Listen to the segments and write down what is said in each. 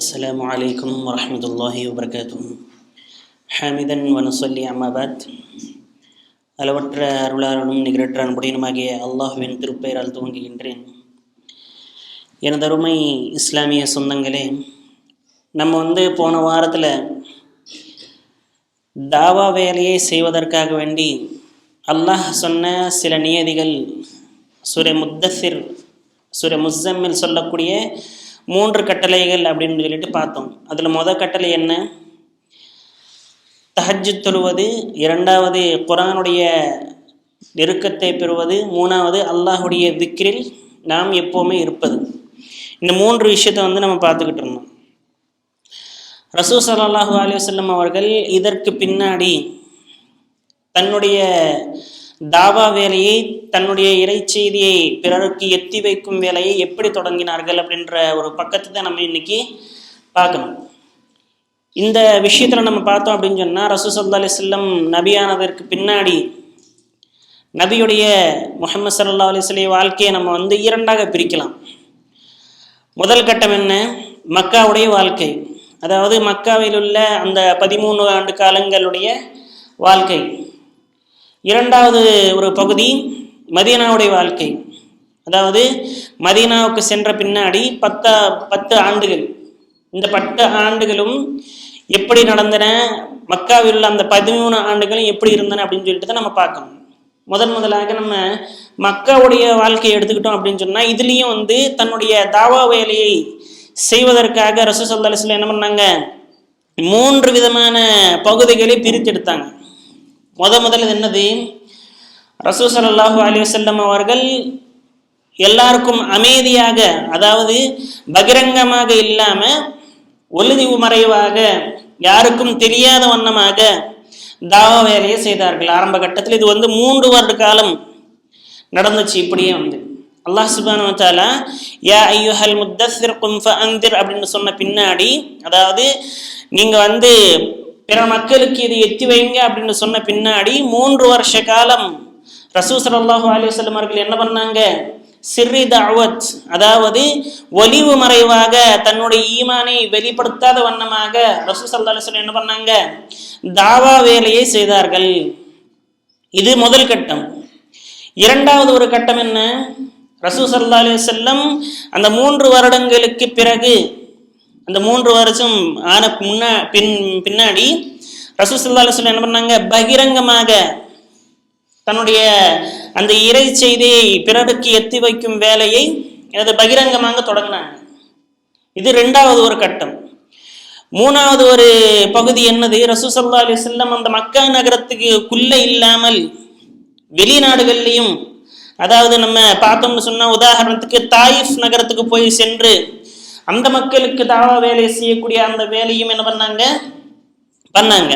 السلام عليكم ورحمة الله وبركاته. حامدا ونصلي أما بعد. அளவற்ற அருளாளனும் நிகரற்ற அன்புடையனுமாகிய அல்லாஹுவின் திருப்பெயரால் துவங்குகின்றேன். எனது அருமை இஸ்லாமிய சொந்தங்களே, நம்ம போன வாரத்தில் தாவா வேலையை செய்வதற்காக வேண்டி அல்லாஹ் சொன்ன சில நியதிகள் சூரே முத்தஸிர், சூரே முஸம்மில் சொல்லக்கூடிய 3 கட்டளைகள் அப்படின்னு சொல்லிட்டு பார்த்தோம். அதில் முதல் கட்டளை என்ன? தஹஜ்ஜுத் தொழுவது, 2வது குர்ஆனுடைய நெருக்கத்தை பெறுவது, 3வது அல்லாஹுடைய திக்ரில் நாம் எப்போவுமே இருப்பது. இந்த 3 விஷயத்தை நம்ம பார்த்துக்கிட்டு இருந்தோம். ரசூல் ஸல்லல்லாஹு அலைஹி வஸல்லம் அவர்கள் இதற்கு பின்னாடி தன்னுடைய தாவா வேலையை, தன்னுடைய இறை செய்தியை பிறருக்கு எத்தி வைக்கும் வேலையை எப்படி தொடங்கினார்கள் அப்படின்ற ஒரு பக்கத்தை தான் நம்ம இன்னைக்கு பார்க்கணும். இந்த விஷயத்தில் நம்ம பார்த்தோம் அப்படின்னு சொன்னால், ரசூல் ஸல்லல்லாஹு அலைஹி வஸல்லம் நபியானதற்கு பின்னாடி நபியுடைய முஹம்மது ஸல்லல்லாஹு அலைஹி வஸல்லம் வாழ்க்கையை நம்ம 2ஆக பிரிக்கலாம். முதல் கட்டம் என்ன? மக்காவுடைய வாழ்க்கை, அதாவது மக்காவில் உள்ள அந்த 13 ஆண்டு காலங்களுடைய வாழ்க்கை. 2வது ஒரு பகுதி மதீனாவுடைய வாழ்க்கை, அதாவது மதீனாவுக்கு சென்ற பின்னாடி 10 ஆண்டுகள். இந்த 10 ஆண்டுகளும் எப்படி நடந்தன, மக்காவில் உள்ள அந்த 13 ஆண்டுகளும் எப்படி இருந்தன அப்படின்னு சொல்லிட்டு தான் நம்ம பார்க்கணும். முதலாக நம்ம மக்காவுடைய வாழ்க்கையை எடுத்துக்கிட்டோம் அப்படின்னு சொன்னால், இதுலேயும் தன்னுடைய தாவா வேலையை செய்வதற்காக ரசூல் ஸல்லல்லாஹு அலைஹி வஸல்லம் என்ன பண்ணாங்க? 3 விதமான பகுதிகளை பிரித்தெடுத்தாங்க. முதல்ல என்னது? ரசூல் ஸல்லல்லாஹு அலைஹி வஸல்லம் அவர்கள் எல்லாருக்கும் அமைதியாக, அதாவது பகிரங்கமாக இல்லாம ஒளிவு மறைவாக, யாருக்கும் தெரியாத வண்ணமாக தாவா வேலையை செய்தார்கள். ஆரம்ப கட்டத்தில் இது 3 வருட காலம் நடந்துச்சு. இப்படியே அல்லாஹ் சுப்ஹானஹு வ தஆலா யா அய்யுஹல் முத்தஸிர் கும் ஃபஅன்திர் அப்படின்னு சொன்ன பின்னாடி, அதாவது நீங்க பிற மக்களுக்கு இதை எத்தி வைங்க அப்படின்னு சொன்ன பின்னாடி 3 வருஷ காலம் ரசூல் ஸல்லல்லாஹு அலைஹி வஸல்லம் அவர்கள் என்ன பண்ணாங்க? சிர்ரி தஅவத், அதாவது ஒளிவு மறைவாக தன்னுடைய ஈமானை வெளிப்படுத்தாத வண்ணமாக ரசூல் ஸல்லல்லாஹு அலைஹி வஸல்லம் என்ன பண்ணாங்க? தாவா வேலையை செய்தார்கள். இது முதல் கட்டம். 2வது ஒரு கட்டம் என்ன? ரசூல் ஸல்லல்லாஹு அலைஹி வஸல்லம் அந்த 3 வருடங்களுக்கு பிறகு, அந்த 3 வருஷம் ஆன பின்னாடி ரசூல் ஸல்லல்லாஹு அலைஹி வஸல்லம் என்ன பண்ணாங்க? பகிரங்கமாக தன்னுடைய அந்த இறை செய்தியை பிறருக்கு எத்தி வைக்கும் வேலையை பகிரங்கமாக தொடங்கினாங்க. இது 2வது ஒரு கட்டம். 3வது ஒரு பகுதி என்னது? ரசூல் ஸல்லல்லாஹு அலைஹி வஸல்லம் அந்த மக்கா நகரத்துக்குள்ள இல்லாமல் வெளிநாடுகள்லையும், அதாவது நம்ம பார்த்தோம்னு சொன்னா, உதாரணத்துக்கு தாயிஃப் நகரத்துக்கு போய் சென்று அந்த மக்களுக்கு தாவா வேலை செய்யக்கூடிய அந்த வேலையும் என்ன பண்ணாங்க.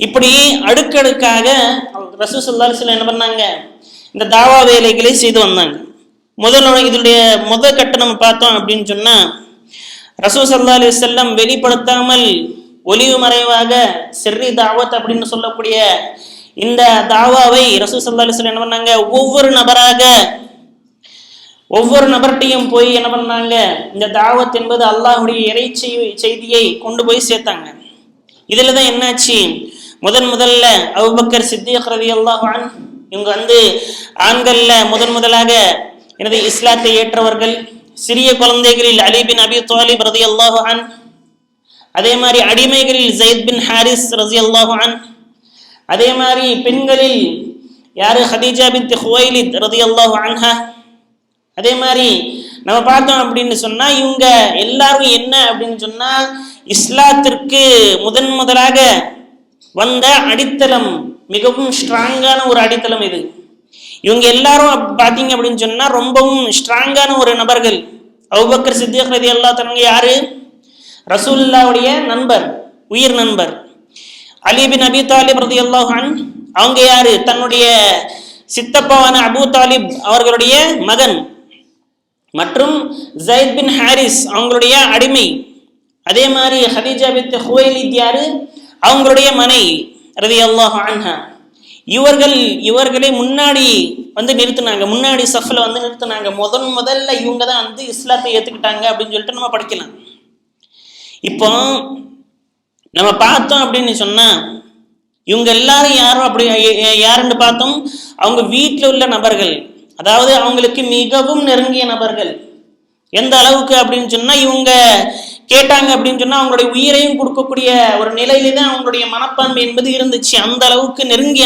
இப்படி அடுக்கடுக்காக ரசூல் ஸல்லல்லாஹு அலைஹி வஸல்லம் என்ன பண்ணாங்க? இந்த தாவா வேலைகளை செய்து வந்தாங்க. இதனுடைய முதல் கட்டம் நம்ம பார்த்தோம் அப்படின்னு சொன்னா, ரசூல் ஸல்லல்லாஹு அலைஹி வஸல்லம் வெளிப்படுத்தாமல் ஒளிவு மறைவாக சிர்ரி தாவத் அப்படின்னு சொல்லக்கூடிய இந்த தாவாவை ரசூல் ஸல்லல்லாஹு அலைஹி வஸல்லம் என்ன பண்ணாங்க? ஒவ்வொரு நபர்கிட்டையும் போய் என்ன பண்ணாங்க? இந்த தாவத் என்பது அல்லாஹ்வுடைய இறை செய்தியை கொண்டு போய் சேர்த்தாங்க. இதுல தான் என்னாச்சு? முதல்ல அபூபக்கர் சித்திக் ரலியல்லாஹு அன்ஹு, இவங்க ஆண்கள்ல முதலாக இஸ்லாத்தை ஏற்றவர்கள். சிறிய குழந்தைகளில் அலி பின் அபி தாலிப் ரலியல்லாஹு அன்ஹு, அதே மாதிரி அடிமைகளில் ஸைத் பின் ஹாரிஸ் ரலியல்லாஹு அன்ஹு, அதே மாதிரி பெண்களில் யாரு? ஹதீஜா பின்த் ஹுவைலித் ரலியல்லாஹு அன்ஹா. அதே மாதிரி நம்ம பார்த்தோம் அப்படின்னு சொன்னா, இவங்க எல்லாரும் என்ன அப்படின்னு சொன்னா, இஸ்லாத்திற்கு முதலாக வந்த அடித்தளம் மிகவும் ஸ்ட்ராங்கான ஒரு அடித்தளம் இது. இவங்க எல்லாரும் பார்த்தீங்க அப்படின்னு சொன்னா ரொம்பவும் ஸ்ட்ராங்கான ஒரு நபர்கள். அபூபக்கர் சித்திக் ரலியல்லாஹு அன்ஹு யாரு? ரசூலுல்லாஹ்வுடைய நண்பர், உயிர் நண்பர். அலி பின் அபி தாலிப் ரலியல்லாஹு அன்ஹு, அவங்க யாரு? தன்னுடைய சித்தப்பாவான அபூ தாலிப் அவர்களுடைய மகன். மற்றும் ஸைத் பின் ஹாரிஸ் அவங்களுடைய அடிமை. அதே மாதிரி ஹதீஜா பின்த் ஹுவைலித் யாரு? அவங்களுடைய மனைவி ரலியல்லாஹு அன்ஹா. இவர்களை முன்னாடி நிறுத்தினாங்க, முன்னாடி சஃப்ல நிறுத்தினாங்க. முதல்ல இவங்க தான் இஸ்லாத்தை ஏத்துக்கிட்டாங்க அப்படின்னு சொல்லிட்டு நம்ம படிக்கலாம். இப்போ நம்ம பார்த்தோம் அப்படின்னு சொன்னா இவங்க எல்லாரும் யாரும் அப்படி யாருன்னு பார்த்தோம், அவங்க வீட்டில் உள்ள நபர்கள், அதாவது அவங்களுக்கு மிகவும் நெருங்கிய நபர்கள். எந்த அளவுக்கு அப்படின்னு சொன்னா இவங்க கேட்டாங்க அப்படின்னு சொன்னா அவங்களுடைய உயிரையும் கொடுக்கக்கூடிய ஒரு நிலையில தான் அவங்களுடைய மனப்பான்மை என்பது இருந்துச்சு. அந்த அளவுக்கு நெருங்கிய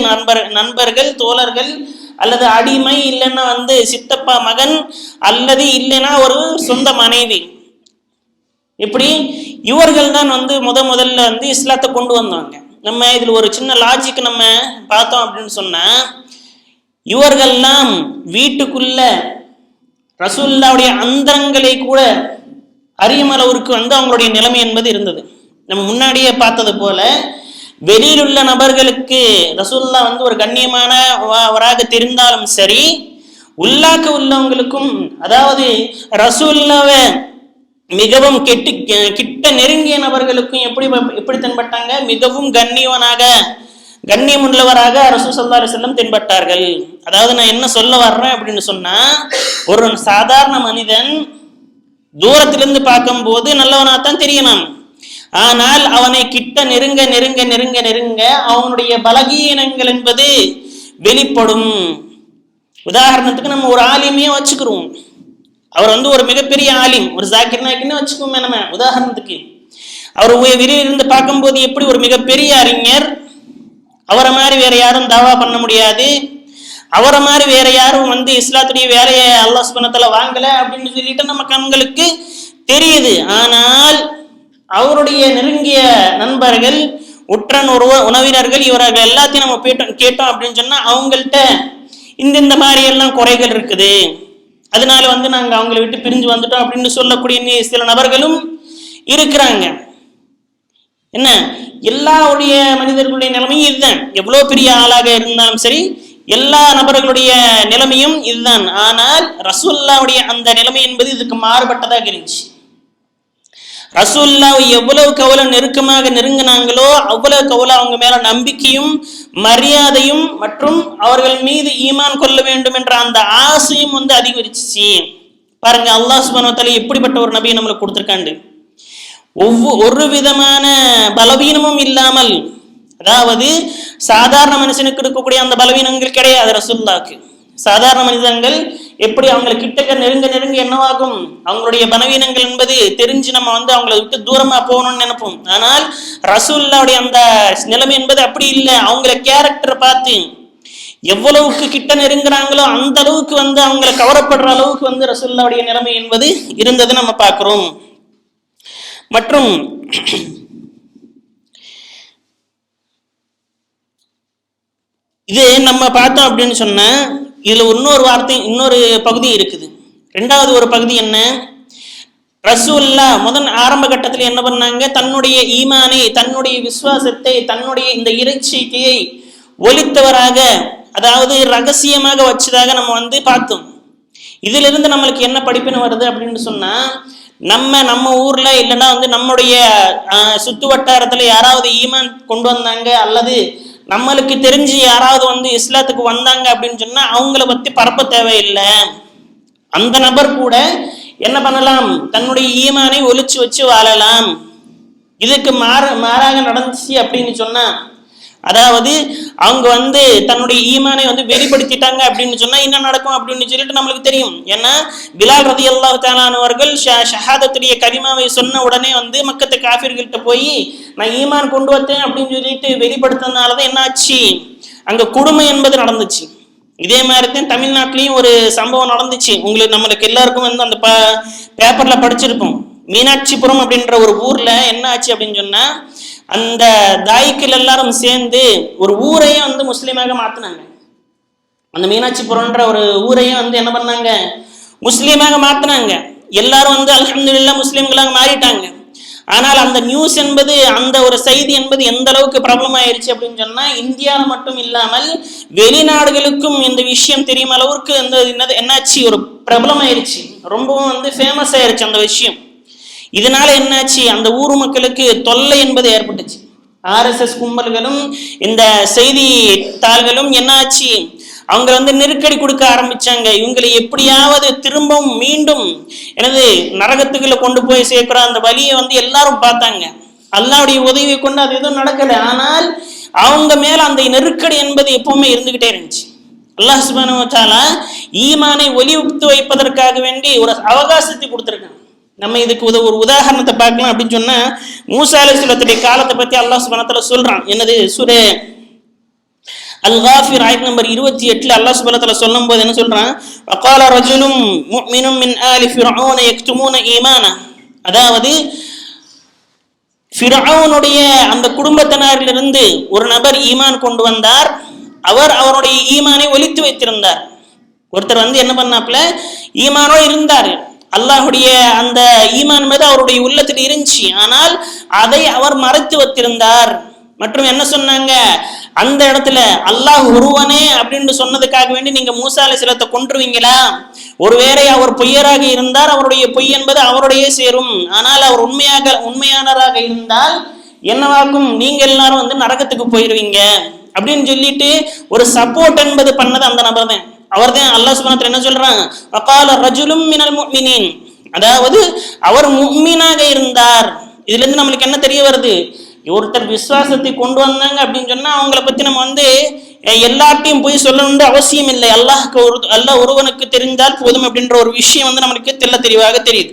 நண்பர்கள், தோழர்கள், அல்லது அடிமை, இல்லைன்னா சித்தப்பா மகன், அல்லது இல்லைன்னா ஒரு சொந்த மனைவி. இப்படி இவர்கள் தான் முதல்ல இஸ்லாத்தை கொண்டு வந்தாங்க. நம்ம இதுல ஒரு சின்ன லாஜிக் நம்ம பார்த்தோம் அப்படின்னு சொன்னா, இவர்கள்லாம் வீட்டுக்குள்ள ரசூலுல்லாஹ்வுடைய அந்தரங்களை கூட அறியும் அளவிற்கு அவங்களுடைய நிலைமை என்பது இருந்தது. நம்ம முன்னாடியே பார்த்தது போல வெளியில் உள்ள நபர்களுக்கு ரசூலுல்லாஹ் ஒரு கண்ணியமானவராக தெரிந்தாலும் சரி, உள்ளாக்க உள்ளவங்களுக்கும், அதாவது ரசூலுல்லாஹ்வை மிகவும் கிட்ட நெருங்கிய நபர்களுக்கும் எப்படி தென்பட்டாங்க, மிகவும் கண்ணியம் உள்ளவராக ரசூல் ஸல்லல்லாஹு அலைஹி வஸல்லம் தென்பட்டார்கள். அதாவது நான் என்ன சொல்ல வர்றேன் அப்படின்னு சொன்னா, ஒரு சாதாரண மனிதன் தூரத்திலிருந்து பார்க்கும் போது நல்லவனாத்தான் தெரியலாம். ஆனால் அவனை கிட்ட நெருங்க நெருங்க நெருங்க நெருங்க அவனுடைய பலகீனங்கள் என்பது வெளிப்படும். உதாரணத்துக்கு நம்ம ஒரு ஆலிமையே வச்சுக்கிறோம். அவர் ஒரு மிகப்பெரிய ஆலிம், ஒரு ஜாக்கிர் நாயக்னு வச்சுக்கோமே. நம்ம உதாரணத்துக்கு அவர் விரிவிலிருந்து பார்க்கும்போது எப்படி ஒரு மிகப்பெரிய அறிஞர், அவரை மாதிரி வேற யாரும் தாவா பண்ண முடியாது, அவரை மாதிரி வேற யாரும் இஸ்லாத்துடைய வேலையை அல்லாஹ் சுப்ஹானஹு வ தஆலா வாங்கல அப்படின்னு சொல்லிட்டு நம்ம கண்களுக்கு தெரியுது. ஆனால் அவருடைய நெருங்கிய நண்பர்கள், உற்றன் உணவினர்கள், இவர்கள் எல்லாத்தையும் நம்ம கேட்டோம் அப்படின்னு சொன்னா அவங்கள்ட்ட இந்த மாதிரி எல்லாம் குறைகள் இருக்குது, அதனால நாங்க அவங்களை விட்டு பிரிஞ்சு வந்துட்டோம் அப்படின்னு சொல்லக்கூடிய சில நபர்களும் இருக்கிறாங்க. என்ன, எல்லாருடைய மனிதர்களுடைய நிலைமையும் இதுதான். எவ்வளவு பெரிய ஆளாக இருந்தாலும் சரி, எல்லா நபர்களுடைய நிலைமையும் இதுதான். ஆனால் ரசூலுல்லாஹ்வுடைய அந்த நிலைமை என்பது இதுக்கு மாறுபட்டதாக இருந்துச்சு. ரசூலுல்லாஹ் எவ்வளவுக்கு அவ்வளவு நெருக்கமாக நெருங்கினாங்களோ அவ்வளவுக்கு அவ்வளவு அவங்க மேல நம்பிக்கையும் மரியாதையும் மற்றும் அவர்கள் மீது ஈமான் கொள்ள வேண்டும் என்ற அந்த ஆசையும் அதிகரிச்சு. பாருங்க, அல்லாஹ் சுப்ஹானஹு வ தஆலா எப்படிப்பட்ட ஒரு நபியை நம்மளுக்கு கொடுத்திருக்காண்டு. ஒரு விதமான பலவீனமும் இல்லாமல், அதாவது சாதாரண மனுஷனுக்கு இருக்கக்கூடிய அந்த பலவீனங்கள் கிடையாது ரசூலுல்லாஹ்க்கு. சாதாரண மனிதர்கள் எப்படி அவங்களை கிட்டக்க நெருங்க நெருங்க என்னவாகும், அவங்களுடைய பலவீனங்கள் என்பது தெரிஞ்சு நம்ம அவங்களை விட்டு தூரமா போகணும்னு நினைப்போம். ஆனால் ரசூலுல்லாஹ்வுடைய அந்த நிலைமை என்பது அப்படி இல்லை. அவங்கள கேரக்டரை பார்த்து எவ்வளவுக்கு கிட்ட நெருங்குறாங்களோ அந்த அளவுக்கு அவங்களை கவரப்படுற அளவுக்கு ரசூலுல்லாஹ்வுடைய நிலைமை என்பது இருந்தது நம்ம பார்க்கிறோம். மற்றும் இது நம்ம பார்த்தோம் அப்படின்னு சொன்ன இதுல இன்னொரு பகுதி இருக்குது. ரெண்டாவது ஒரு பகுதி என்ன, ரசூலுல்லாஹ் ஆரம்ப கட்டத்தில் என்ன பண்ணாங்க, தன்னுடைய ஈமானை, தன்னுடைய விசுவாசத்தை, தன்னுடைய இந்த இறைச்சியை ஒலித்தவராக, அதாவது ரகசியமாக வச்சதாக நம்ம பார்த்தோம். இதுல இருந்து நம்மளுக்கு என்ன படிப்பினை வருது அப்படின்னு சொன்னா, நம்ம ஊர்ல இல்லைன்னா நம்முடைய சுத்து வட்டாரத்துல யாராவது ஈமான் கொண்டு வந்தாங்க, அல்லது நம்மளுக்கு தெரிஞ்சு யாராவது இஸ்லாத்துக்கு வந்தாங்க அப்படின்னு சொன்னா அவங்கள பத்தி பரப்ப தேவையில்லை. அந்த நபர் கூட என்ன பண்ணலாம், தன்னுடைய ஈமானை ஒளிச்சு வச்சு வாழலாம். இதுக்கு மாறாக நடந்துச்சு அப்படின்னு சொன்னா, அதாவது அவங்க தன்னுடைய ஈமானை வெளிப்படுத்திட்டாங்க அப்படின்னு சொன்னா என்ன நடக்கும் அப்படின்னு சொல்லிட்டு நம்மளுக்கு தெரியும். ஏன்னா பிலால் ரலியல்லாஹு தஆலா அவர்கள் ஷஹாதத்துடைய கலிமாவை சொன்ன உடனே மக்கத்து காஃபிர்கள்ட்ட போய் நான் ஈமான் கொண்டு வந்தேன் அப்படின்னு சொல்லிட்டு வெளிப்படுத்தினாலதான் என்ன ஆச்சு, அங்க கொடுமை என்பது நடந்துச்சு. இதே மாதிரி தான் தமிழ்நாட்டிலையும் ஒரு சம்பவம் நடந்துச்சு. நம்மளுக்கு எல்லாருக்கும் அந்த பேப்பர்ல படிச்சிருப்போம். மீனாட்சிபுரம் அப்படின்ற ஒரு ஊர்ல என்ன ஆச்சு அப்படின்னு சொன்னா, அந்த தாய்க்கள் எல்லாரும் சேர்ந்து ஒரு ஊரையும் முஸ்லீமாக மாத்தினாங்க. அந்த மீனாட்சிபுரம்ன்ற ஒரு ஊரையும் என்ன பண்ணாங்க, முஸ்லீமாக மாத்தினாங்க. எல்லாரும் அல்ஹம்துலில்லாஹ் முஸ்லீம்களாக மாறிட்டாங்க. ஆனால் அந்த நியூஸ் என்பது, அந்த ஒரு செய்தி என்பது எந்த அளவுக்கு பிரபலம் ஆயிருச்சு அப்படின்னு சொன்னா, இந்தியாவில் மட்டும் இல்லாமல் வெளிநாடுகளுக்கும் இந்த விஷயம் தெரியும் அளவுக்கு என்னாச்சு, ஒரு பிரபலம் ஆயிருச்சு. ரொம்பவும் ஃபேமஸ் ஆயிருச்சு அந்த விஷயம். இதனால என்னாச்சு, அந்த ஊர் மக்களுக்கு தொல்லை என்பது ஏற்பட்டுச்சு. RSS கும்பல்களும் இந்த செய்தி தாள்களும் என்னாச்சு, அவங்க வந்து நெருக்கடி கொடுக்க ஆரம்பிச்சாங்க. இவங்களை எப்படியாவது திரும்பவும் மீண்டும் எனது நரகத்துக்குள்ள கொண்டு போய் சேர்க்கிற அந்த வழியை வந்து எல்லாரும் பார்த்தாங்க. அல்லாஹ்வுடைய உதவியை கொண்டு அது எதுவும் நடக்கல. ஆனால் அவங்க மேல அந்த நெருக்கடி என்பது எப்பவுமே இருந்துகிட்டே இருந்துச்சு. அல்லாஹ் சுப்ஹானஹு வ தஆலா ஈமானை ஒளிவித்து வைப்பதற்காக வேண்டி ஒரு அவகாசத்தை கொடுத்திருக்காங்க. நம்ம இதுக்கு ஒரு உதாரணத்தை பார்க்கலாம். அப்படின்னு சொன்னா மூசா அலைஹிஸ்ஸலாத்துடைய காலத்தை பத்தி அல்லாஹ் சுப்ஹானஹு வ தஆலா சொல்றான். என்னது சூரா அல்-காஃபிர் ஆயத் நம்பர் 28ல அல்லாஹ் சுப்ஹானஹு வ தஆலா சொல்லும்போது என்ன சொல்றான்? வகால ரஜுலும் முஃமினும் மின் ஆலி ஃபிர்அவுன யக்துமூன ஈமானா, அதாவது ஃபிர்அவுனுடைய அந்த குடும்பத்தினரிலிருந்து ஒரு நபர் ஈமான் கொண்டு வந்தார். அவர் அவருடைய ஈமானை ஒளித்து வைத்திருந்தார். ஒருத்தர் வந்து என்ன பண்ணாப்ல, ஈமானோ இருந்தார், அல்லாஹுடைய அந்த ஈமான் மீது அவருடைய உள்ளத்தில் இருந்துச்சு, ஆனால் அதை அவர் மறைத்து வைத்திருந்தார். மற்றும் என்ன சொன்னாங்க, அந்த இடத்துல அல்லாஹ் ஒருவனே அப்படின்னு சொன்னதுக்காக வேண்டி நீங்க மூசா அலைஹிஸ்ஸலாத்தை கொன்றுவீங்களா? ஒருவேளை அவர் பொய்யராக இருந்தார், அவருடைய பொய் என்பது அவருடைய சேரும். ஆனால் அவர் உண்மையானராக இருந்தால் என்னவாக்கும், நீங்க எல்லாரும் வந்து நரகத்துக்கு போயிருவீங்க அப்படின்னு சொல்லிட்டு ஒரு சப்போர்ட் என்பது பண்ணது அந்த நபர் தான். அவர் தான் அல்லாஹ் சுப்ஹானஹு வ தஆலா என்ன சொல்றான்? வகால ரஜுலும் மினல் முஃமினீன், அதாவது அவர் முஃமினாக இருந்தார். இதுல இருந்து நம்மளுக்கு என்ன தெரிய வருது? ஒருத்தர் விசுவாசத்தை கொண்டு வந்தாங்க அப்படின்னு சொன்னா அவங்கள பத்தி நம்ம வந்து எல்லாத்தையும் போய் சொல்லணும்னு அவசியம் இல்லை. அல்லாஹ் ஒருவனுக்கு தெரிந்தால் போதும் அப்படின்ற ஒரு விஷயம் வந்து நம்மளுக்கு தெளிவாக தெரியுது.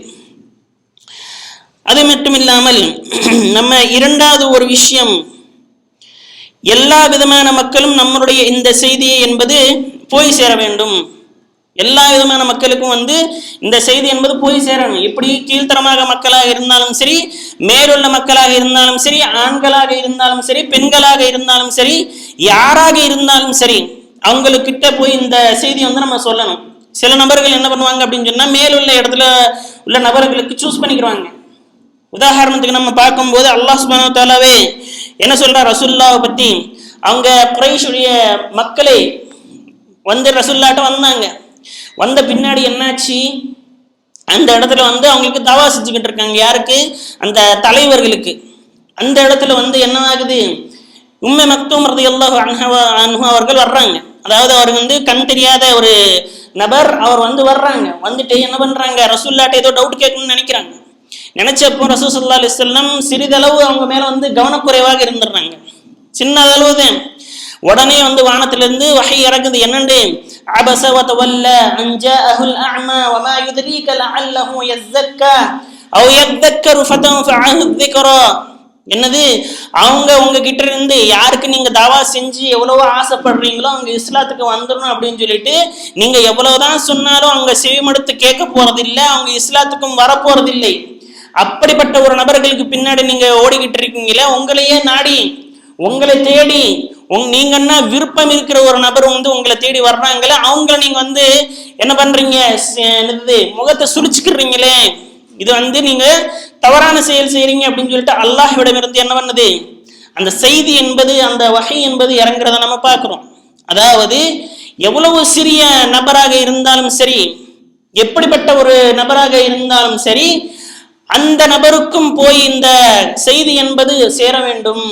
அது மட்டும் இல்லாமல் நம்ம இரண்டாவது ஒரு விஷயம், எல்லா விதமான மக்களும் நம்மளுடைய இந்த செய்தியை என்பது போய் சேர வேண்டும். எல்லா விதமான மக்களுக்கும் வந்து இந்த செய்தி என்பது போய் சேரணும். எப்படி கீழ்த்தரமாக மக்களாக இருந்தாலும் சரி, மேலுள்ள மக்களாக இருந்தாலும் சரி, ஆண்களாக இருந்தாலும் சரி, பெண்களாக இருந்தாலும் சரி, யாராக இருந்தாலும் சரி, அவங்களுக்கிட்ட போய் இந்த செய்தி வந்து நம்ம சொல்லணும். சில நபர்கள் என்ன பண்ணுவாங்க அப்படின்னு சொன்னா, மேலுள்ள இடத்துல உள்ள நபர்களுக்கு சூஸ் பண்ணிக்கிறாங்க. உதாரணத்துக்கு நம்ம பார்க்கும்போது அல்லாஹ் சுப்ஹானஹு வ தஆலாவே என்ன சொல்றார் ரசூலுல்லாஹ் பத்தி? அவங்க குறைஷுடைய மக்களை வந்து ரசூலுல்லாஹ்ட்ட வந்தாங்க. வந்த பின்னாடி என்னாச்சு, அந்த இடத்துல வந்து அவங்களுக்கு தவா செஞ்சுக்கிட்டு இருக்காங்க. யாருக்கு? அந்த தலைவர்களுக்கு. அந்த இடத்துல வந்து என்ன ஆகுது, உம்மே மக்தூம் ரலியல்லாஹு அன்ஹா அவர்கள் வர்றாங்க. அதாவது அவர் வந்து கண் தெரியாத ஒரு நபர், அவர் வந்து வர்றாங்க. வந்துட்டு என்ன பண்றாங்க, ரசூலுல்லாஹ்ட்ட ஏதோ டவுட் கேட்கணும்னு நினைக்கிறாங்க. நினைச்சப்போ ரசூல் ஸல்லல்லாஹு அலைஹி வஸல்லம் சிறிதளவு அவங்க மேல வந்து கவனக்குறைவாக இருந்துடுறாங்க, சின்ன அளவு தான். உடனே வந்து வானத்திலிருந்து வஹி இறங்குது. என்னண்டு? அபஸ வ தவல்ல அன் ஜாஅஹுல் அஅமா வ மா யுத்ரீக லஅல்லஹு யஸக்கா அவ் யذكر ஃபதன்ஃபஅஹு الذிக்ரா. என்னது? அவங்க உங்ககிட்ட இருந்து யாருக்கு நீங்க தாவா செஞ்சு எவ்வளவோ ஆசைப்படுறீங்களோ அவங்க இஸ்லாத்துக்கு வந்துடணும் அப்படின்னு சொல்லிட்டு நீங்க எவ்வளவுதான் சொன்னாலும் அவங்க செவிமடுத்து கேட்க போறதில்லை, அவங்க இஸ்லாத்துக்கும் வர போறதில்லை. அப்படிப்பட்ட ஒரு நபர்களுக்கு பின்னாடி நீங்க ஓடிக்கிட்டு இருக்கீங்களே, உங்களையே நாடி உங்களை தேடி நீங்கன்னா விருப்பம் இருக்கிற ஒரு நபர் வந்து உங்களை தேடி வர்றாங்களே, அவங்கள நீங்க வந்து என்ன பண்றீங்க, முகத்தை சுழிச்சுக்கிறீங்களே, இது வந்து நீங்க தவறான செயல் செய்யறீங்க அப்படின்னு சொல்லிட்டு அல்லாஹ்விடம் இருந்து என்ன பண்ணுது, அந்த செய்தி என்பது, அந்த வஹி என்பது இறங்குறத நம்ம பார்க்கிறோம். அதாவது எவ்வளவு சிறிய நபராக இருந்தாலும் சரி, எப்படிப்பட்ட ஒரு நபராக இருந்தாலும் சரி, அந்த நபருக்கும் போய் இந்த செய்தி என்பது சேர வேண்டும்.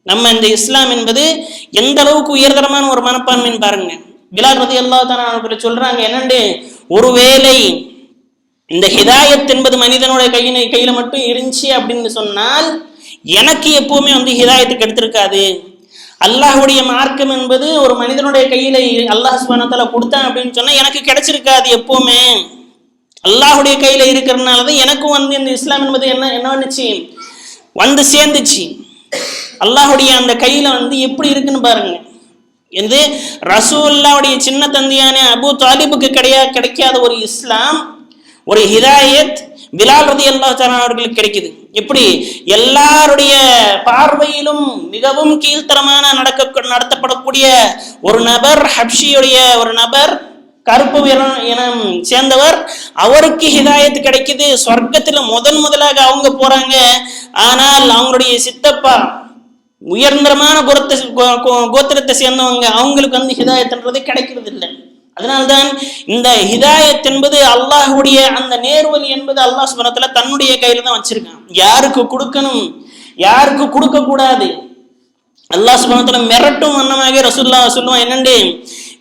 நம்ம இந்த இஸ்லாம் என்பது எந்த அளவுக்கு உயர்தரமான ஒரு மனப்பான்மைன்னு பாருங்க. பிலால் ரலியல்லாஹு தஆலா அவர்கள் சொல்றாங்க, என்னண்டு, ஒருவேளை இந்த ஹிதாயத் என்பது மனிதனுடைய கையில மட்டும் இருந்துச்சு அப்படின்னு சொன்னால் எனக்கு எப்பவுமே வந்து ஹிதாயத்துக்கு எடுத்திருக்காது. அல்லாஹ்வுடைய மார்க்கம் என்பது ஒரு மனிதனுடைய கையில அல்லாஹ் சுப்ஹானஹு வ தஆலா கொடுத்தான் அப்படின்னு சொன்னா எனக்கு கிடைச்சிருக்காது. எப்பவுமே அல்லாஹ்வுடைய கையில இருக்கிறதுனாலதான் எனக்கும் வந்து இந்த இஸ்லாம் என்பது என்ன பண்ணுச்சு, வந்து சேர்ந்துச்சு. அல்லாஹ்வுடைய அந்த கையில வந்து எப்படி இருக்குன்னு பாருங்க. என்று ரசூலுல்லாஹ்வுடைய சின்ன தந்தையான அபூ தாலிபுக்கு கிடைக்காத ஒரு இஸ்லாம், ஒரு ஹிதாயத் பிலால் ரலியல்லாஹு தஆலா அவர்களுக்கு கிடைக்குது. எப்படி? எல்லாருடைய பார்வையிலும் மிகவும் கீழ்த்தரமான நடத்தப்படக்கூடிய ஒரு நபர், ஹப்ஷியுடைய ஒரு நபர், கருப்பு இனம் சேர்ந்தவர், அவருக்கு ஹிதாயத் கிடைக்குது. சொர்க்கத்துல முதலாக அவங்க போறாங்க. ஆனால் அவங்களுடைய சித்தப்பா உயர்ந்தரமான கோத்திரத்தை சேர்ந்தவங்க, அவங்களுக்கு வந்து ஹிதாயத்ன்றது கிடைக்கிறது இல்லை. அதனால்தான் இந்த ஹிதாயத் என்பது அல்லாஹ்வுடைய அந்த நேர்வழி என்பது அல்லாஹ் சுப்ஹானஹு வ தஆலா தன்னுடைய கையில தான் வச்சிருக்கான். யாருக்கு கொடுக்கணும், யாருக்கு கொடுக்க கூடாது, அல்லாஹ் சுப்ஹானஹு வ தஆலா மிரட்டும் வண்ணமாக ரசூலுல்லாஹ் சொல்லுவான், என்னண்டு,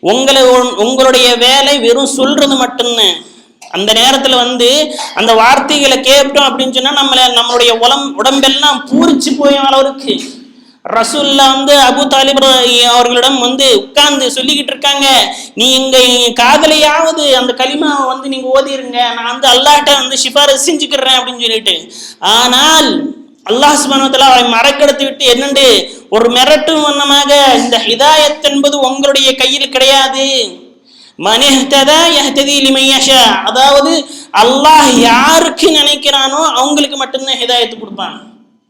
உங்களுடைய வேலை வெறும் சொல்றது மட்டும்தான். அந்த நேரத்துல அந்த வார்த்தைகளை கேட்டோம் அப்படின்னு சொன்னா நம்மளுடைய உடம்பெல்லாம் பூரிச்சு போயும் அளவுக்கு ரசூல்லா அபு தாலிப் அவர்களிடம் உட்கார்ந்து சொல்லிக்கிட்டு இருக்காங்க, நீ இங்க காதலையாவது அந்த கலிமாவை நீங்க ஓதிருங்க, நான் அல்லாஹ்ட்ட சிபாரிசு செஞ்சுக்கிறேன் அப்படின்னு சொல்லிட்டு. ஆனால் அல்லாஹ் சுப்ஹானஹு வ தஆலா அவரை மறக்கெடுத்து விட்டு என்னண்டு ஒரு மிரட்டும் வண்ணமாக, இந்த ஹிதாயத் என்பது உங்களுடைய கையில் கிடையாது. மன் இஹ்ததா யஹ்ததி லிமன் யஷா, அதாவது அல்லாஹ் யாருக்கு நினைக்கிறானோ அவங்களுக்கு மட்டும்தான் ஹிதாயத்து கொடுப்பான்.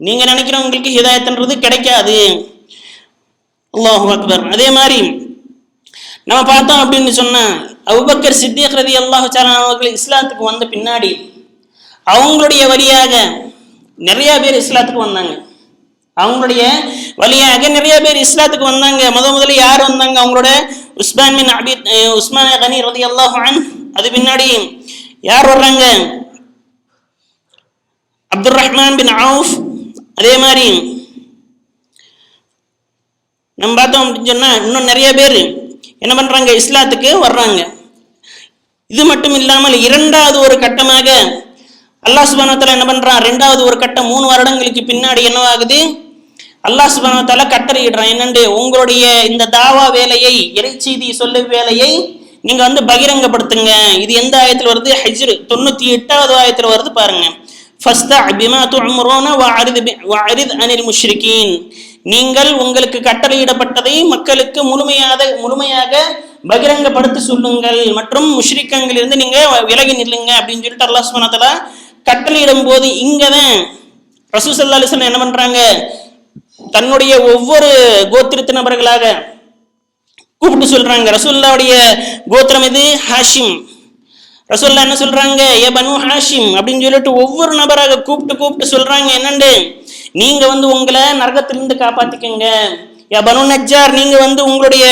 நீங்க நினைக்கிறவங்களுக்கு ஹிதாயத்ன்றது கிடைக்காது. அல்லாஹு அக்பர். அதே மாதிரி நம்ம பார்த்தோம் அப்படின்னு சொன்னா, அபூபக்கர் சித்திக் ரலியல்லாஹு தஆலா அவர்கள் இஸ்லாத்துக்கு வந்த பின்னாடி அவங்களுடைய வழியாக நிறைய பேர் இஸ்லாத்துக்கு வந்தாங்க. அவங்களுடைய வழியாக நிறைய பேர் இஸ்லாத்துக்கு வந்தாங்க. முதல்ல யார் வந்தாங்க? அவங்களோட உஸ்மான் கனி ரலியல்லாஹு அன்ஹு. அது பின்னாடி யார் வர்றாங்க? அப்துர் ரஹ்மான் பின் அவுஃப். அதே மாதிரி நம்ம பார்த்தோம் அப்படின்னு சொன்னா இன்னும் நிறைய பேர் என்ன பண்றாங்க? இஸ்லாத்துக்கு வர்றாங்க. இது மட்டும் இல்லாமல் இரண்டாவது ஒரு கட்டமாக அல்லாஹ் சுப்ஹானஹு வ தஆலா என்ன பண்றான்? இரண்டாவது ஒரு கட்டம் 3 வருடங்களுக்கு பின்னாடி என்னவாகுது? அல்லாஹ் சுப்ஹானஹு வ தஆலா கட்டளையிடுறான். என்னண்டு உங்களுடைய இந்த தாவா வேலையை, இறைச்செய்தி சொல்லும் வேலையை நீங்க பகிரங்கப்படுத்துங்க. இது எந்த ஆயத்தில் வருது? ஹஜ்ர் 98வது ஆயத்தில் வருது பாருங்க. ஃபஸ்தஅ பிமா துஅம்ருன வஅரித் அனில் முஷ்ரிகீன். நீங்கள் உங்களுக்கு கட்டளையிடப்பட்டதை மக்களுக்கு முழுமையாக பகிரங்கப்படுத்தி சொல்லுங்கள் மற்றும் முஷ்ரிக்கங்களிலிருந்து நீங்க விலகி நில்லுங்க அப்படின்னு சொல்லிட்டு அல்லாஹ் சுப்ஹானஹு வ தஆலா கட்டளையிடும் போது இங்கதான் ரசூல் ஸல்லல்லாஹு அலைஹி வஸல்லம் என்ன பண்றாங்க? தன்னுடைய ஒவ்வொரு கோத்திரத்து நபர்களாக கூப்பிட்டு சொல்றாங்க. ரசூலுல்லாஹ்வுடைய கோத்திரம் இது ஹாஷிம். ரசூலுல்லாஹ் என்ன சொல்றாங்க? ஏ பனு ஹாஷிம் அப்படின்னு சொல்லிட்டு ஒவ்வொரு நபராக கூப்பிட்டு சொல்றாங்க. என்னண்டு நீங்க உங்களை நரகத்திலிருந்து காப்பாத்திக்கங்க. யா பனு நஜ்ஜார், நீங்க உங்களுடைய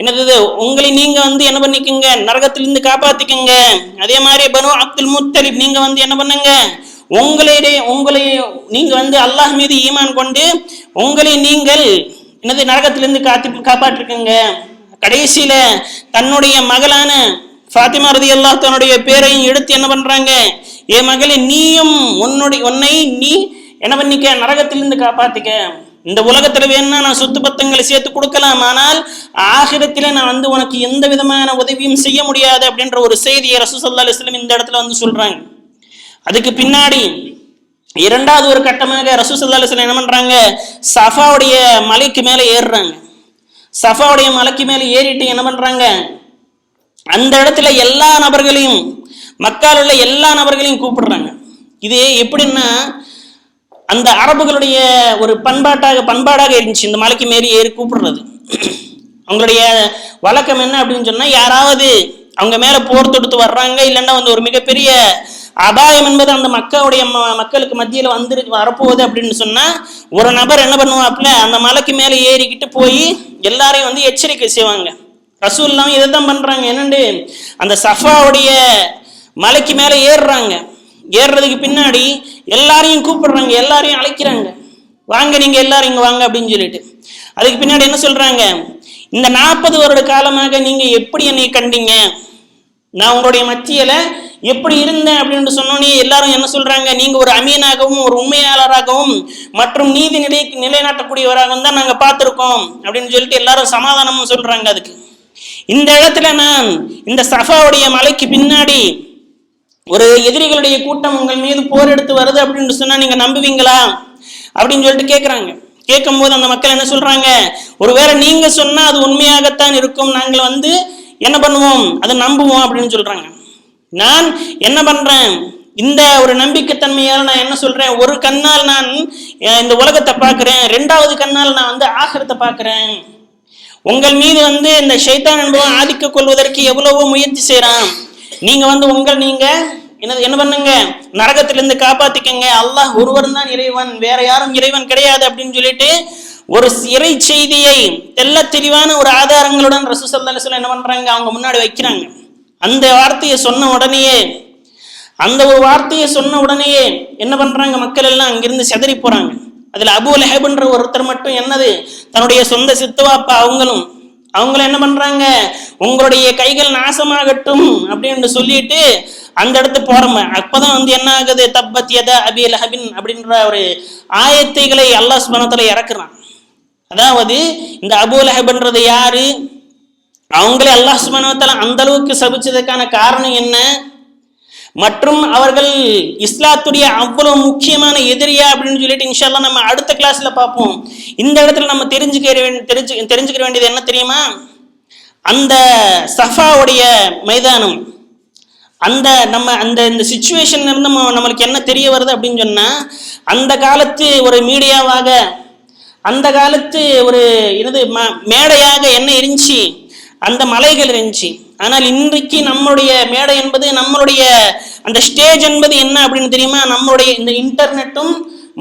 என்னது உங்களை நீங்க என்ன பண்ணிக்கங்க? நரகத்திலிருந்து காப்பாத்திக்கங்க. அதே மாதிரி பனு அப்துல் முத்தலிப், நீங்க என்ன பண்ணுங்க? உங்களை நீங்க அல்லாஹ் மீது ஈமான் கொண்டு உங்களை நீங்கள் என்னது நரகத்திலிருந்து காப்பாற்றிக்கங்க. கடைசியில தன்னுடைய மகளான ஃபாத்திமா ரலியல்லாஹு தன்னுடைய பேரையும் எடுத்து என்ன பண்றாங்க? ஏ மகளே, நீயும் உன்னை நீ என்ன பண்ணிக்க? நரகத்திலிருந்து காப்பாத்திக்க. இந்த உலகத்துல வேணும்னா நான் சொத்து பத்தங்களை சேர்த்து கொடுக்கலாம், ஆனால் ஆகிரத்தில நான் உனக்கு எந்த விதமான உதவியும் செய்ய முடியாது அப்படின்ற ஒரு செய்தியை ரசூல் ஸல்லல்லாஹு அலைஹி வஸல்லம் இந்த இடத்துல சொல்றாங்க. அதுக்கு பின்னாடி இரண்டாவது ஒரு கட்டமாக ரசூல் ஸல்லல்லாஹு அலைஹி வஸல்லம் என்ன பண்றாங்க? சஃபாவுடைய மலைக்கு மேல ஏறுறாங்க. சஃபாவுடைய மலைக்கு மேல ஏறிட்டு என்ன பண்றாங்க? அந்த இடத்துல எல்லா நபர்களையும், மக்கால் உள்ள எல்லா நபர்களையும் கூப்பிடுறாங்க. இது எப்படின்னா, அந்த அரபுகளுடைய ஒரு பண்பாடாக இருந்துச்சு இந்த மலைக்கு மேலே ஏறி கூப்பிடுறது. அவங்களுடைய வழக்கம் என்ன அப்படின்னு சொன்னா, யாராவது அவங்க மேல போர் தொடுத்து வர்றாங்க, இல்லைன்னா ஒரு மிகப்பெரிய அபாயம் என்பது அந்த மக்களுக்கு மத்தியில வரப்போகுது அப்படின்னு சொன்னா, ஒரு நபர் என்ன பண்ணுவாப்புல, அந்த மலைக்கு மேல ஏறிக்கிட்டு போய் எல்லாரையும் எச்சரிக்கை செய்வாங்க. ரசூலுல்லாஹ் இதை தான் பண்றாங்க. என்னண்டு அந்த சஃபாவுடைய மலைக்கு மேல ஏறுறாங்க. ஏறுறதுக்கு பின்னாடி எல்லாரையும் கூப்பிடுறாங்க, எல்லாரையும் அழைக்கிறாங்க, வாங்க நீங்க எல்லாரும் இங்க வாங்க அப்படின்னு சொல்லிட்டு. அதுக்கு பின்னாடி என்ன சொல்றாங்க? இந்த 40 வருட காலமாக நீங்க எப்படி என்னை கண்டீங்க? நான் உங்களுடைய மத்தியில எப்படி இருந்தேன் அப்படின்னு சொன்னோன்னே எல்லாரும் என்ன சொல்றாங்க? நீங்க ஒரு அமீனாகவும் ஒரு உண்மையாளராகவும் மற்றும் நீதி நிலைநாட்டக்கூடியவராகவும் தான் நாங்க பார்த்திருக்கோம் அப்படின்னு சொல்லிட்டு எல்லாரும் சமாதானமும் சொல்றாங்க. அதுக்கு இந்த இடத்துல நான் இந்த சஃபாவுடைய மலைக்கு பின்னாடி ஒரு எதிரிகளுடைய கூட்டம் உங்கள் மீது போர் எடுத்து வருது அப்படின்னு சொன்னா நீங்க நம்புவீங்களா அப்படின்னு சொல்லிட்டு கேட்கிறாங்க. கேட்கும் போது அந்த மக்கள் என்ன சொல்றாங்க? ஒருவேளை நீங்க சொன்னா அது உண்மையாகத்தான் இருக்கும், நாங்கள் என்ன பண்ணுவோம், அதை நம்புவோம் அப்படின்னு சொல்றாங்க. நான் என்ன பண்றேன்? இந்த ஒரு நம்பிக்கைத்தன்மையால் நான் என்ன சொல்றேன்? ஒரு கண்ணால் நான் இந்த உலகத்தை பார்க்கிறேன், 2வது கண்ணால் நான் ஆகிரத்தை பார்க்கிறேன். உங்கள் மீது இந்த ஷைத்தான் என்பவன் ஆதிக்க கொள்வதற்கு எவ்வளவோ முயற்சி செய்யறான். நீங்க நீங்க என்ன பண்ணுங்க? நரகத்திலிருந்து காப்பாத்திக்கங்க. அல்லாஹ் ஒருவர் தான் இறைவன், வேற யாரும் இறைவன் கிடையாது அப்படின்னு சொல்லிட்டு ஒரு இறை செய்தியை தெள்ள தெளிவான ஒரு ஆதாரங்களுடன் ரசூல் ஸல்லல்லாஹு அலைஹி வஸல்லம் என்ன பண்றாங்க? அவங்க முன்னாடி வைக்கிறாங்க. அந்த வார்த்தையை சொன்ன உடனேயே என்ன பண்றாங்க? மக்கள் எல்லாம் அங்கிருந்து சிதறி போறாங்க. அதுல அபூ லஹப்ன்ற ஒருத்தர் மட்டும் என்னது, தன்னுடைய சொந்த சித்தவாப்பா அவங்களும் அவங்கள என்ன பண்றாங்க, உங்களுடைய கைகள் நாசமாகட்டும் அப்படின்னு சொல்லிட்டு அந்த இடத்து போறோம். அப்பதான் வந்து என்ன ஆகுது, தப்பத் யதா அபி லஹபின் அப்படின்ற ஒரு ஆயத்தைகளை அல்லாஹ் சுப்ஹானஹு வ தஆலா இறக்குறான். அதாவது இந்த அபூ லஹப்ன்றது யாரு, அவங்களே அல்லாஹ் சுப்ஹானஹு வ தஆலா அந்த அளவுக்கு சபிச்சதுக்கான காரணம் என்ன, மற்றும் அவர்கள் இஸ்லாத்துடைய அவ்வளவு முக்கியமான எதிரியா அப்படின்னு சொல்லிட்டு இன்ஷா அல்லாஹ் நம்ம அடுத்த கிளாஸ்ல பார்ப்போம். இந்த இடத்துல நம்ம தெரிஞ்சுக்க வேண்டியது என்ன தெரியுமா, அந்த சஃபாவுடைய மைதானம், அந்த நம்ம அந்த இந்த சிச்சுவேஷன்ல இருந்து நம்மளுக்கு என்ன தெரிய வருது அப்படின்னு சொன்னா, அந்த காலத்து ஒரு மீடியாவாக, அந்த காலத்து ஒரு என்னது மேடையாக என்ன இருந்துச்சு, அந்த மலைகள் இருந்துச்சு. ஆனால் இன்றைக்கு நம்மளுடைய மேடை என்பது, நம்மளுடைய அந்த ஸ்டேஜ் என்பது என்ன அப்படின்னு தெரியுமா, நம்மளுடைய இந்த இன்டர்நெட்டும்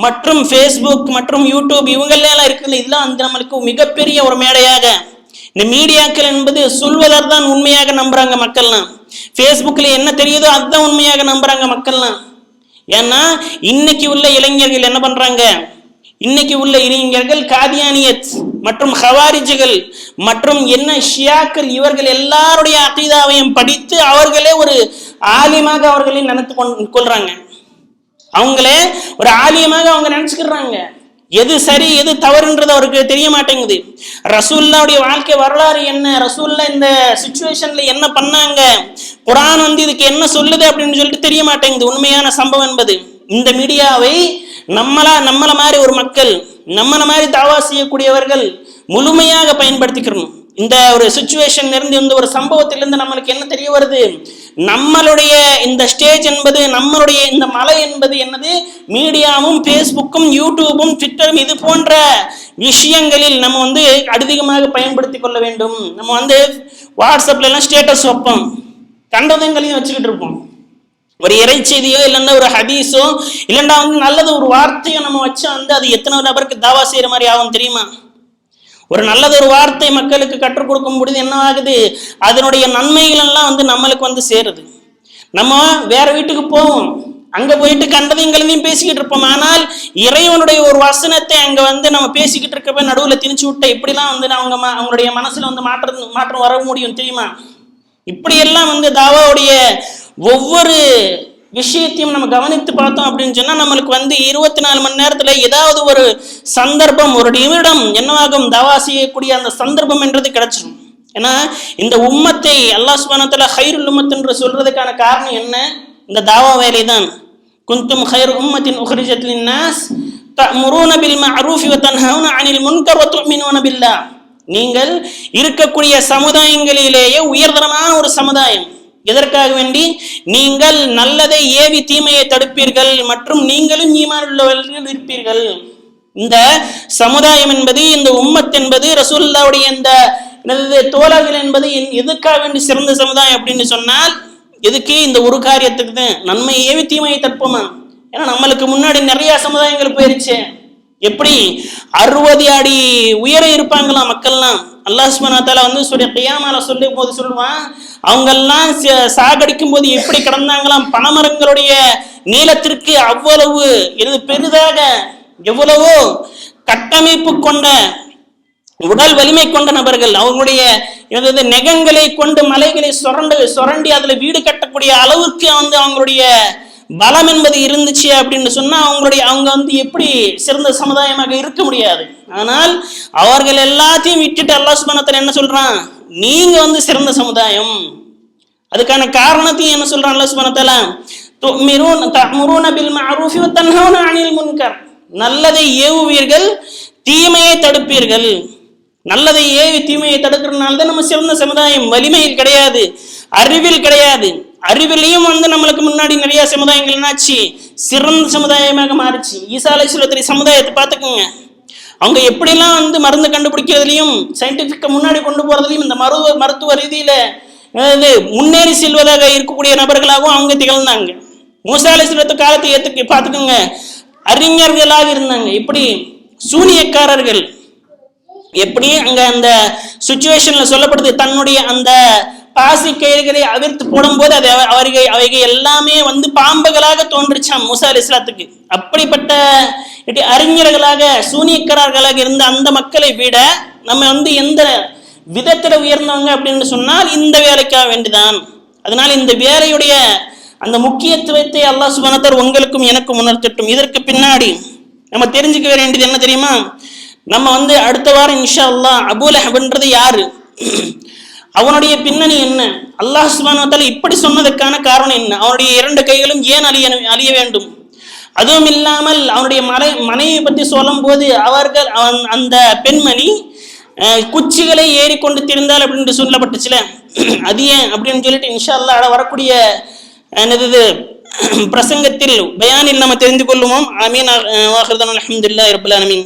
மற்றும் ஃபேஸ்புக் மற்றும் யூடியூப் இவங்களெல்லாம் இருக்குல்ல, இதெல்லாம் வந்து நம்மளுக்கு மிகப்பெரிய ஒரு மேடையாக, இந்த மீடியாக்கள் என்பது சொல்வதால் தான் உண்மையாக நம்புறாங்க மக்கள்லாம். ஃபேஸ்புக்கில் என்ன தெரியுதோ அதுதான் உண்மையாக நம்புறாங்க மக்கள்லாம். ஏன்னா இன்னைக்கு உள்ள இளைஞர்கள் என்ன பண்றாங்க, இன்னைக்கு உள்ள இளைஞர்கள் காதியானியத் மற்றும் ஹவாரிஜுகள் மற்றும் என்ன ஷியாக்கள், இவர்கள் எல்லாருடைய அகீதாவையும் படித்து அவர்களே ஒரு ஆலிமாக அவர்களே நினைத்து கொள்றாங்க. அவங்களே ஒரு ஆலியமாக அவங்க நினைச்சுக்கிறாங்க. எது சரி எது தவறுன்றது அவருக்கு தெரிய மாட்டேங்குது. ரசூலுல்லாஹ்வுடைய வாழ்க்கை வரலாறு என்ன, ரசூலுல்லா இந்த சிச்சுவேஷன்ல என்ன பண்ணாங்க, குர்ஆன் வந்து இதுக்கு என்ன சொல்லுது அப்படின்னு சொல்லிட்டு தெரிய மாட்டேங்குது உண்மையான சம்பவம் என்பது. இந்த மீடியாவை நம்மள மாதிரி ஒரு மக்கள், நம்மள மாதிரி தாவா செய்யக்கூடியவர்கள் முழுமையாக பயன்படுத்திக்கிறோம். இந்த ஒரு சிச்சுவேஷன் இருந்து, இந்த ஒரு சம்பவத்திலிருந்து நம்மளுக்கு என்ன தெரிய வருது, நம்மளுடைய இந்த ஸ்டேஜ் என்பது, நம்மளுடைய இந்த மலை என்பது என்னது, மீடியாவும் ஃபேஸ்புக்கும் யூடியூபும் ட்விட்டரும் இது போன்ற விஷயங்களில் நம்ம வந்து அதிகமாக பயன்படுத்தி கொள்ள வேண்டும். நம்ம வந்து வாட்ஸ்அப்ல எல்லாம் ஸ்டேட்டஸ் வைப்போம், கண்டதங்களையும் வச்சுக்கிட்டு இருப்போம். ஒரு இறைச்செய்தியோ இல்லைன்னா ஒரு ஹதீஸோ இல்லைன்னா வந்து நல்லது ஒரு வார்த்தையோ நம்ம வச்சா வந்து அது எத்தனை நபருக்கு தாவா செய்யற மாதிரி ஆகும் தெரியுமா. ஒரு நல்லது ஒரு வார்த்தை மக்களுக்கு கற்றுக் கொடுக்கும் பொழுது என்ன ஆகுது, அதனுடைய நன்மைகள் எல்லாம் வந்து நம்மளுக்கு வந்து சேருது. நம்ம வேற வீட்டுக்கு போவோம், அங்க போயிட்டு கண்டதையும் பேசிக்கிட்டு இருப்போம். ஆனால் இறைவனுடைய ஒரு வசனத்தை அங்க வந்து நம்ம பேசிக்கிட்டு இருக்கப்ப நடுவில் திணிச்சு விட்ட இப்படிலாம் வந்து அவங்களுடைய மனசுல வந்து மாற்றம் வர முடியும் தெரியுமா. இப்படியெல்லாம் வந்து தாவாவுடைய ஒவ்வொரு விஷயத்தையும் நம்ம கவனித்து பார்த்தோம் அப்படின்னு சொன்னா நம்மளுக்கு வந்து 24 மணி நேரத்துல ஏதாவது ஒரு சந்தர்ப்பம், ஒரு நிமிடம் என்னவாகும், தாவா செய்யக்கூடிய அந்த சந்தர்ப்பம் என்றது கிடைச்சிடும். ஏன்னா இந்த உம்மத்தை அல்லாஹ் சுப்ஹானஹு வ தஆலா ஹைருல் உம்மத் என்று சொல்றதுக்கான காரணம் என்ன, இந்த தாவா வேலை தான். குந்தும் ஹைரு உம்மத்தின் உக்ரிஜத் லின்னாஸ் தஅமுரூன பில் மஅரூஃபி வ தன்ஹவுன அனில் முன்கர் வ துஅமினூன பில்லாஹ். நீங்கள் இருக்கக்கூடிய சமுதாயங்களிலேயே உயர்தரமான ஒரு சமுதாயம். எதற்காக வேண்டி, நீங்கள் நல்லதை ஏவி தீமையை தடுப்பீர்கள் மற்றும் நீங்களும் ஈமான் உள்ளவர்கள் இருப்பீர்கள். இந்த சமுதாயம் என்பது, இந்த உம்மத் என்பது, ரசூலுல்லாஹ்வுடைய இந்த தோழர்கள் என்பது எதுக்காக வேண்டி சிறந்த சமுதாயம் அப்படின்னு சொன்னால், எதுக்கு, இந்த ஒரு காரியத்துக்கு தான், நன்மை ஏவி தீமையை தடுப்போமா. ஏன்னா நம்மளுக்கு முன்னாடி நிறைய சமுதாயங்கள் போயிருச்சு. எப்படி 60 அடி உயர இருப்பாங்களாம் மக்கள்லாம். அல்லாஹ் சுப்ஹானஹு வ தஆலா வந்து கியாமல சொல்லும் போது சொல்லுவான், அவங்கெல்லாம் சாகடிக்கும் போது எப்படி கிடந்தாங்களாம், பனைமரங்களுடைய நீளத்திற்கு அவ்வளவு பெரிதாக, எவ்வளவோ கட்டமைப்பு கொண்ட உடல் வலிமை கொண்ட நபர்கள். அவங்களுடைய நெகங்களை கொண்டு மலைகளை சுரண்டி அதுல வீடு கட்டக்கூடிய அளவுக்கு வந்து அவங்களுடைய பலம் என்பது இருந்துச்சு அப்படின்னு சொன்னா அவங்க வந்து எப்படி சிறந்த சமுதாயமாக இருக்க முடியாது. ஆனால் அவர்கள் எல்லாத்தையும் விட்டுட்டு அல்லாஹ் சுப்ஹானஹு வ தஆலா என்ன சொல்றான், நீங்க வந்து சிறந்த சமுதாயம். அதுக்கான காரணத்தையும் என்ன சொல்றான் அல்லாஹ் சுப்ஹானஹு வ தஆலா, தஅமுரூன பில் மஅரூஃபி வ தன்ஹவுன அனில் முன்கர். நல்லதை ஏவுவீர்கள், தீமையை தடுப்பீர்கள். நல்லதை ஏவி தீமையை தடுக்கிறதுனால தான் நம்ம சிறந்த சமுதாயம். வலிமையில் கிடையாது, அறிவில் கிடையாது. அறிவிலையும் வந்து நம்மளுக்கு முன்னாடி நிறைய சமுதாயங்கள் என்னாச்சு, சிறந்த சமுதாயமாக மாறிச்சு. ஈசா அலைஹிஸ்ஸலாத்துடைய சமுதாயத்தை பார்த்துக்கோங்க. அவங்க எப்படிலாம் வந்து மருந்து கண்டுபிடிக்கிறதுலையும் சயின்டிஃபிக்கை முன்னாடி கொண்டு போறதுலையும் இந்த மருத்துவ ரீதியில முன்னேறி செல்வதாக இருக்கக்கூடிய நபர்களாகவும் அவங்க திகழ்ந்தாங்க. மூசா அலைஹிஸ்ஸலாத்து காலத்தை பார்த்துக்கோங்க, அறிஞர்களாக இருந்தாங்க. இப்படி சூனியக்காரர்கள் எப்படி அங்க அந்த சிச்சுவேஷன்ல சொல்லப்படுது, தன்னுடைய அந்த பாசி கயிறுகளை அவிர்த்து போடும் போது அது அவைகள் எல்லாமே வந்து பாம்புகளாக தோன்றுச்சாம் மூசா அலைஹிஸ்ஸலாத்துக்கு. அப்படிப்பட்ட அறிஞர்களாக சூனியக்காரர்களாக இருந்த அந்த மக்களை விட நம்ம வந்து எந்த விதத்தில் உயர்ந்தவங்க அப்படின்னு சொன்னால் இந்த வேலைக்காக வேண்டிதான். அதனால் இந்த வேலையுடைய அந்த முக்கியத்துவத்தை அல்லாஹ் சுப்ஹானஹு வ தஆலா உங்களுக்கும் எனக்கும் உணர்த்தட்டும். இதற்கு பின்னாடி நம்ம தெரிஞ்சுக்க வேண்டியது என்ன தெரியுமா? நம்ம அடுத்த வாரம் இன்ஷா அல்லாஹ் அபூ லஹப்ன்றது யாரு, அவனுடைய பின்னணி என்ன, அல்லாஹ் சுப்ஹானஹு வ தஆலா இப்படி சொன்னதற்கான காரணம் என்ன, அவனுடைய 2 கைகளும் ஏன் அழிய வேண்டும், அதுவும் இல்லாமல் அவனுடைய மனைவி பற்றி சொல்லும் போது அந்த பெண்மணி குச்சிகளை ஏறிக்கொண்டு திரிந்தால் அப்படின்னு சொல்லப்பட்டுச்சுல, அது ஏன் அப்படின்னு சொல்லிட்டு இன்ஷா அல்லாஹ் வரக்கூடிய பிரசங்கத்தில் பயானில் நம்ம தெரிந்து கொள்ளுவோம். ஆமீன். வாஹிர் தஅவானா அல்ஹம்துலில்லாஹி ரப்பில் ஆலமீன்.